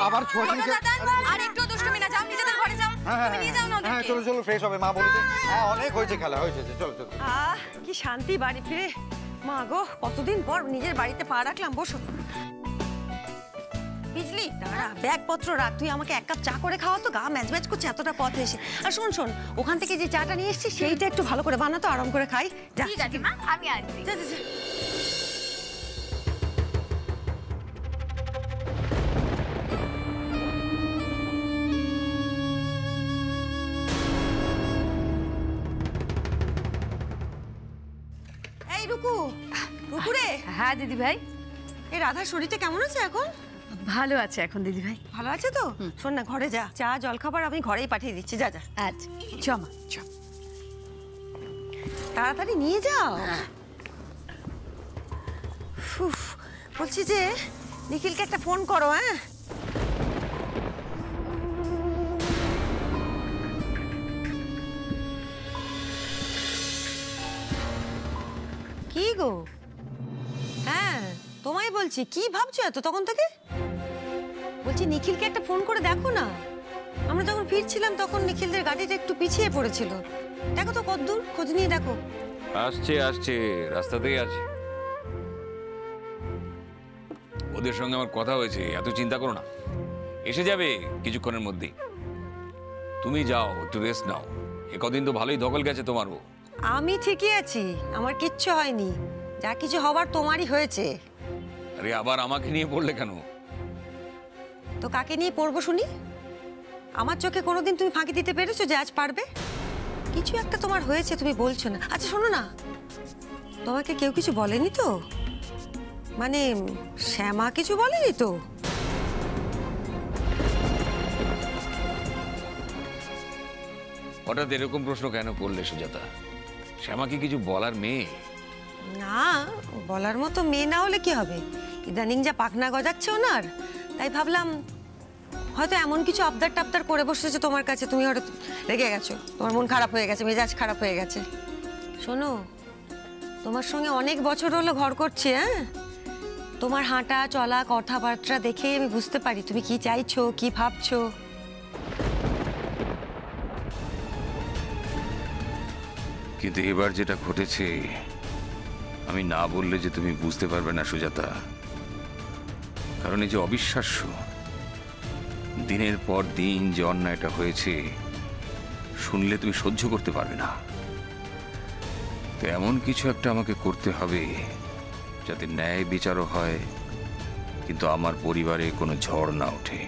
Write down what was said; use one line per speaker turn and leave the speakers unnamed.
আবার ছোট
আর একটু দুষ্টুমি না, যাও নিজেদের ঘরে যাও। তুমি নিয়ে যাও না ওদেরকে।
হ্যাঁ চলো চলো, ফ্রেশ হবে, মা বলেছে। হ্যাঁ অনেক হয়েছে, খেলা হয়েছে, চলো চলো।
কি শান্তি বাড়ি ফিরে। মা গো, কতদিন পর নিজের বাড়িতে পা রাখলাম। বসো। বিজলি, দাঁড়া, ব্যাগপত্র রাখ। তুই আমাকে এক কাপ চা করে খাওয়া তো, গা ম্যাচ ম্যাচ করছে এতটা পথ এসে। আর শোন শোন, ওখান থেকে যে চাটা নিয়ে এসেছি সেইটা একটু ভালো করে বানাতো, আরাম করে খাই। যা।
ঠিক আছে মা, আমি আনছি।
যা যা যা। এই রুকু, রুকু রে।
হ্যাঁ দিদি ভাই।
এই রাধার শরীরটা কেমন আছে এখন?
ভালো আছে এখন দিদি ভাই।
ভালো আছে তো? শোন না, ঘরে যা, চা জলখাবার আমি ঘরেই পাঠিয়ে দিচ্ছি। যা যা।
আচ্ছা চমা চ।
তাড়াতাড়ি নিয়ে যাও। উফ, বলছি যে নিখিলকে একটা ফোন করো। হ্যাঁ কি গো? হ্যাঁ তোমায় বলছি, কি ভাবছো এত তখন থেকে? বলছি নিখিলকে একটা ফোন করে দেখো না। আমরা যখন ফিরছিলাম তখন নিখিলদের গাড়িটা একটু পিছিয়ে পড়েছিল। দেখো তো কতদূর, খোঁজ নিয়ে দেখো।
আসছে আসছে, রাস্তাতেই আছে। ওদের সঙ্গে আমার কথা হয়েছে, এত চিন্তা করো না, এসে যাবে কিছুক্ষণের মধ্যেই। তুমি যাও, একটু রেস্ট নাও। এ কদিন তো ভালোই ধকল গেছে তোমারও।
আমি ঠিকই আছি, আমার কিচ্ছু হয়নি। যা কিছু হবার তোমারই হয়েছে।
আরে আবার আমাকে নিয়ে পড়লে কেন?
তো কাকে নিয়ে পড়বো শুনি? আমার চোখে কোনোদিন তুমি ফাঁকি দিতে পেরেছো যে আজ পারবে? কিছু একটা তোমার হয়েছে, তুমি বলছো না। আচ্ছা শোনো না, তোমাকে কেউ কিছু বলেনি তো? মানে শ্যামা কিছু বলেনি তো?
হঠাৎ এরকম প্রশ্ন কেন করলে সুজাতা? শ্যামা কি কিছু বলার মেয়ে?
না, বলার মতো মেয়ে না হলে কি হবে? ইদানিং যা পাখনা গজাচ্ছে ওনার, তাই ভাবলাম হয়তো এমন কিছু আবদার টাবদার করে বসেছে তোমার কাছে, তুমি হয়তো রেগে গেছো, তোমার মন খারাপ হয়ে গেছে, মেজাজ খারাপ হয়ে গেছে। শোনো, তোমার সঙ্গে অনেক বছর হলো ঘর করছি। হ্যাঁ, তোমার হাঁটা চলা কথাবার্তা দেখেই আমি বুঝতে পারি তুমি কি চাইছো, কি ভাবছো।
কিন্তু এবার যেটা ঘটেছে, আমি না বললে যে তুমি বুঝতে পারবে না সুজাতা। কারণ এই যে অবিশ্বাস্য, দিনের পর দিন যে অন্যায়টা হয়েছে, শুনলে তুমি সহ্য করতে পারবে না। তো এমন কিছু একটা আমাকে করতে হবে যাতে ন্যায় বিচারও হয়, কিন্তু আমার পরিবারে কোনো ঝড় না ওঠে।